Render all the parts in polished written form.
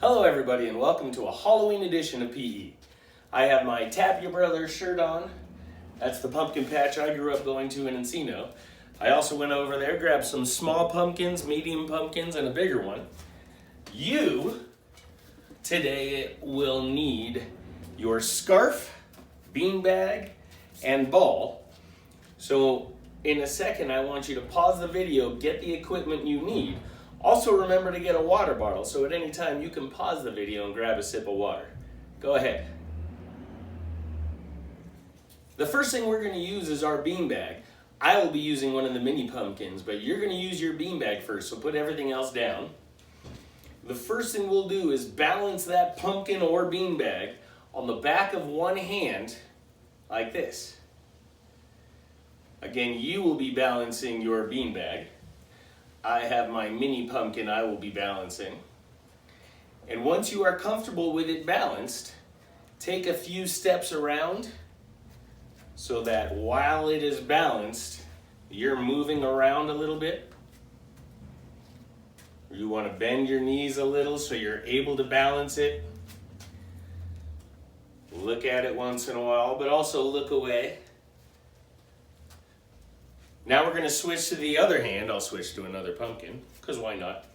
Hello everybody and welcome to a Halloween edition of PE. I have my Tap Your Brother shirt on. That's the pumpkin patch I grew up going to in Encino. I also went over there, grabbed some small pumpkins, medium pumpkins, and a bigger one. You today will need your scarf, beanbag, and ball. So in a second I want you to pause the video, get the equipment you need. Also remember to get a water bottle, so at any time you can pause the video and grab a sip of water. Go ahead. The first thing we're going to use is our beanbag. I will be using one of the mini pumpkins, but you're going to use your beanbag first, so put everything else down. The first thing we'll do is balance that pumpkin or beanbag on the back of one hand, like this. Again, you will be balancing your beanbag. I have my mini pumpkin I will be balancing. And once you are comfortable with it balanced, take a few steps around so that while it is balanced, you're moving around a little bit. You want to bend your knees a little so you're able to balance it. Look at it once in a while, but also look away. Now we're going to switch to the other hand. I'll switch to another pumpkin, because why not?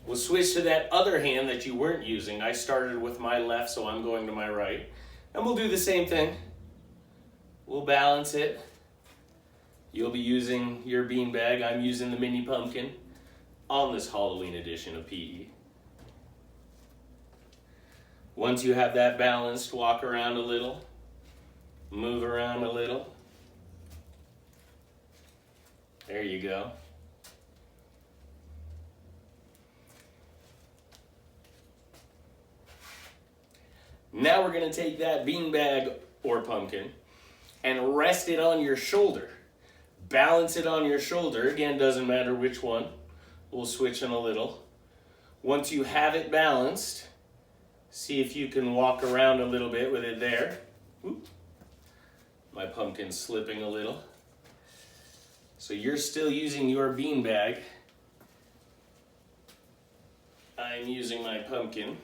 We'll switch to that other hand that you weren't using. I started with my left, so I'm going to my right. And we'll do the same thing. We'll balance it. You'll be using your beanbag. I'm using the mini pumpkin on this Halloween edition of PE. Once you have that balanced, walk around a little, move around a little. There you go. Now we're going to take that beanbag or pumpkin and rest it on your shoulder. Balance it on your shoulder. Again, doesn't matter which one. We'll switch in a little. Once you have it balanced, see if you can walk around a little bit with it there. Oop. My pumpkin's slipping a little. So you're still using your beanbag. I'm using my pumpkin.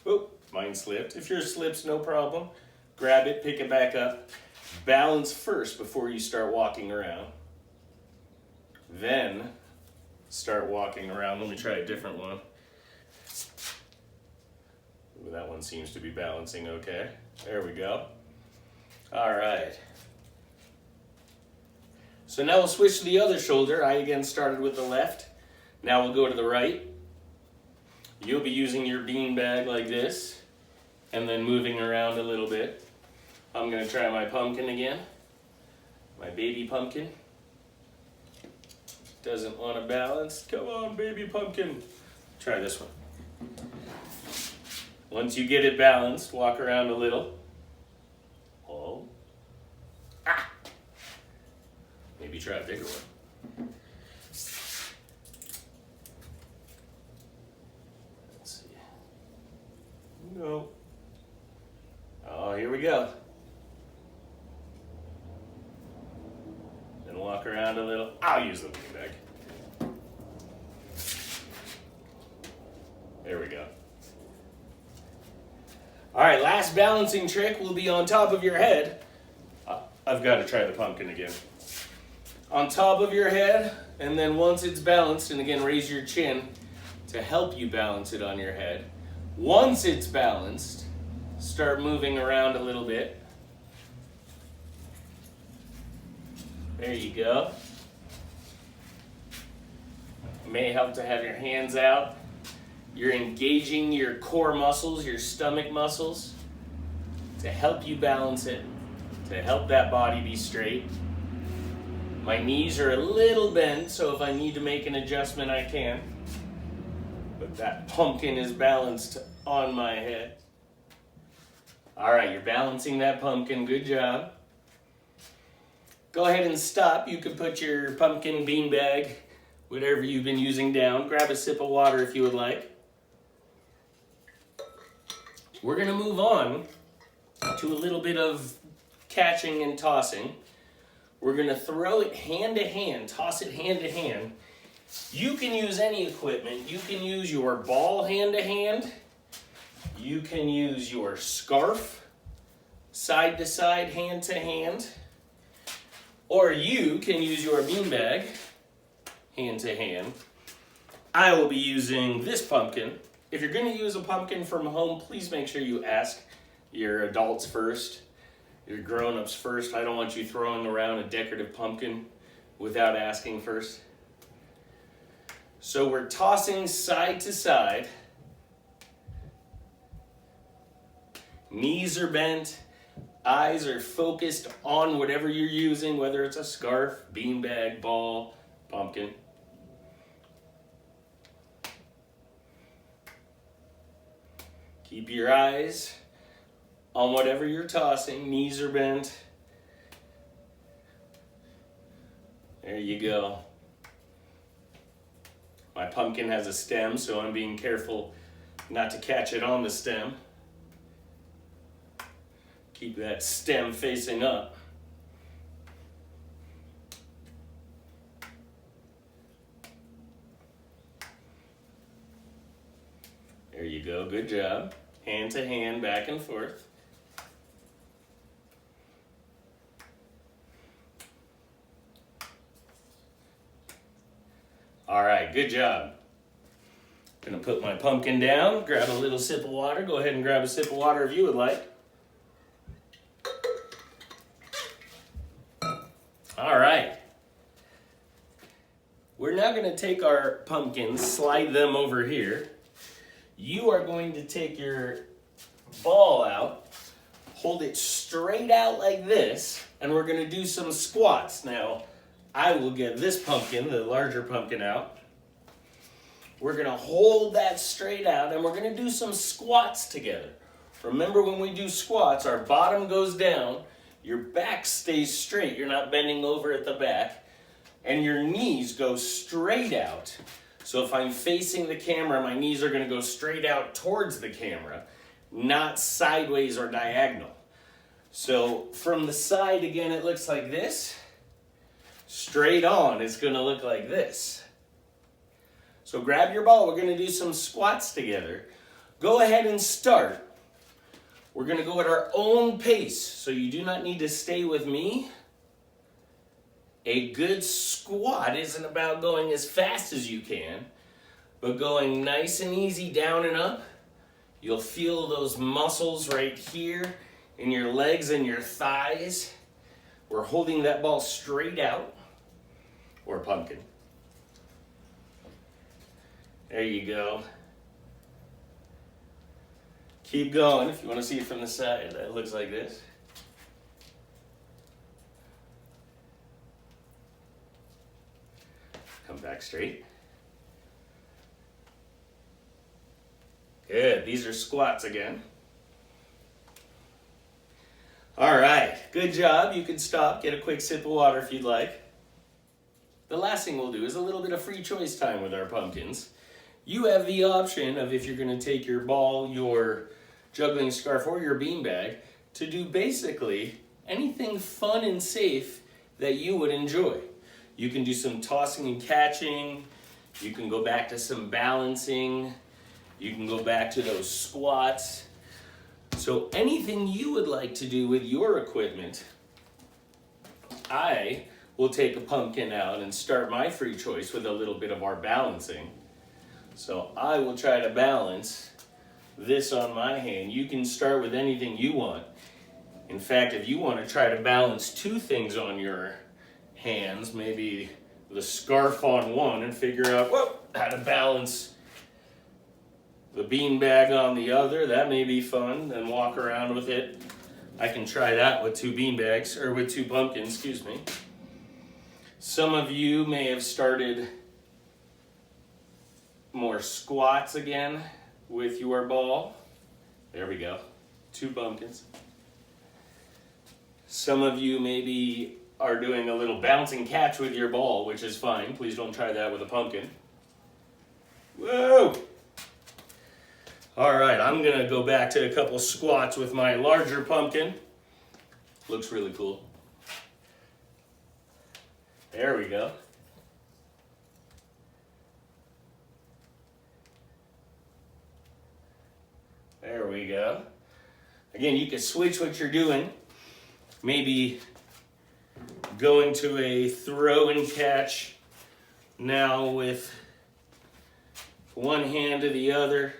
Oh, mine slipped. If yours slips, no problem. Grab it, pick it back up. Balance first before you start walking around. Then start walking around. Let me try a different one. Ooh, that one seems to be balancing okay. There we go. All right. So now we'll switch to the other shoulder. I again started with the left. Now we'll go to the right. You'll be using your beanbag like this and then moving around a little bit. I'm going to try my pumpkin again. My baby pumpkin. Doesn't want to balance. Come on, baby pumpkin. Try this one. Once you get it balanced, walk around a little. Oh. Ah! Maybe try a bigger one. Let's see. No. Oh, here we go. Then walk around a little. I'll use the beanbag. There we go. All right, last balancing trick will be on top of your head. I've got to try the pumpkin again. On top of your head, and then once it's balanced, and again raise your chin to help you balance it on your head. Once it's balanced, start moving around a little bit. There you go. It may help to have your hands out. You're engaging your core muscles, your stomach muscles, to help you balance it, to help that body be straight. My knees are a little bent, so if I need to make an adjustment, I can. But that pumpkin is balanced on my head. All right, you're balancing that pumpkin. Good job. Go ahead and stop. You can put your pumpkin, beanbag, whatever you've been using down. Grab a sip of water if you would like. We're going to move on to a little bit of catching and tossing. We're going to throw it hand to hand, toss it hand to hand, You can use any equipment. You can use your ball hand to hand. You can use your scarf side to side, hand to hand. Or you can use your beanbag hand to hand. I will be using this pumpkin. If you're going to use a pumpkin from home, please make sure you ask your adults first, your grown-ups first. I don't want you throwing around a decorative pumpkin without asking first. So we're tossing side to side. Knees are bent. Eyes are focused on whatever you're using, whether it's a scarf, beanbag, ball, pumpkin. Keep your eyes on whatever you're tossing. Knees are bent. There you go. My pumpkin has a stem, so I'm being careful not to catch it on the stem. Keep that stem facing up. There you go, good job. Hand to hand, back and forth. All right, good job. Gonna put my pumpkin down, grab a little sip of water. Go ahead and grab a sip of water if you would like. All right. We're now gonna take our pumpkins, slide them over here. You are going to take your ball out, hold it straight out like this, and we're gonna do some squats. Now, I will get this pumpkin, the larger pumpkin, out. We're gonna hold that straight out and we're gonna do some squats together. Remember, when we do squats, our bottom goes down, your back stays straight, you're not bending over at the back, and your knees go straight out. So if I'm facing the camera, my knees are gonna go straight out towards the camera, not sideways or diagonal. So from the side, again, it looks like this. Straight on, it's gonna look like this. So grab your ball, we're gonna do some squats together. Go ahead and start. We're gonna go at our own pace, so you do not need to stay with me. A good squat isn't about going as fast as you can, but going nice and easy down and up. You'll feel those muscles right here in your legs and your thighs. We're holding that ball straight out, or pumpkin. There you go. Keep going. If you want to see it from the side, that looks like this. Come back straight. Good. These are squats again. All right. Good job. You can stop, get a quick sip of water if you'd like. The last thing we'll do is a little bit of free choice time with our pumpkins. You have the option of, if you're going to take your ball, your juggling scarf, or your beanbag, to do basically anything fun and safe that you would enjoy. You can do some tossing and catching. You can go back to some balancing. You can go back to those squats. So anything you would like to do with your equipment, I will take a pumpkin out and start my free choice with a little bit of our balancing. So I will try to balance this on my hand. You can start with anything you want. In fact, if you want to try to balance two things on your hands, maybe the scarf on one, and figure out how to balance the beanbag on the other, that may be fun, and walk around with it. I can try that with two beanbags, or with two pumpkins, excuse me. Some of you may have started more squats again with your ball. There we go, two pumpkins. Some of you maybe are doing a little bouncing catch with your ball, which is fine. Please don't try that with a pumpkin. Whoa! All right, I'm gonna go back to a couple squats with my larger pumpkin. Looks really cool. There we go. There we go. Again, you can switch what you're doing. Maybe go into a throw and catch now with one hand to the other.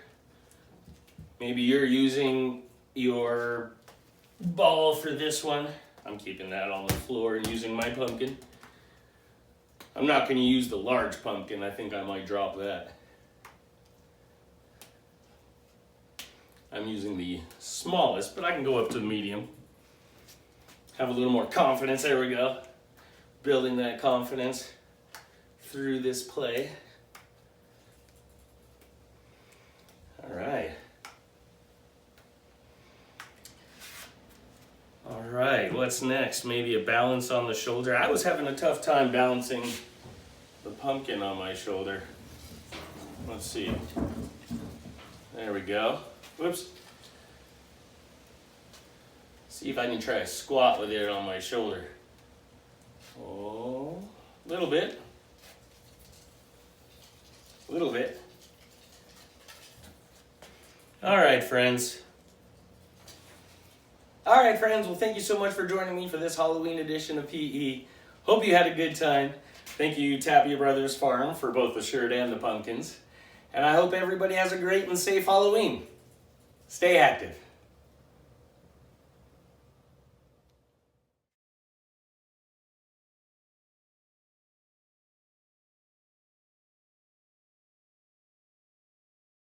Maybe you're using your ball for this one. I'm keeping that on the floor and using my pumpkin. I'm not going to use the large pumpkin. I think I might drop that. I'm using the smallest, but I can go up to the medium. Have a little more confidence. There we go. Building that confidence through this play. All right. All right, what's next? Maybe a balance on the shoulder. I was having a tough time balancing the pumpkin on my shoulder. Let's see. There we go. Whoops. See if I can try a squat with it on my shoulder. Oh, a little bit. A little bit. All right, friends. All right, friends. Well, thank you so much for joining me for this Halloween edition of PE. Hope you had a good time. Thank you, Tapia Brothers Farm, for both the shirt and the pumpkins. And I hope everybody has a great and safe Halloween. Stay active.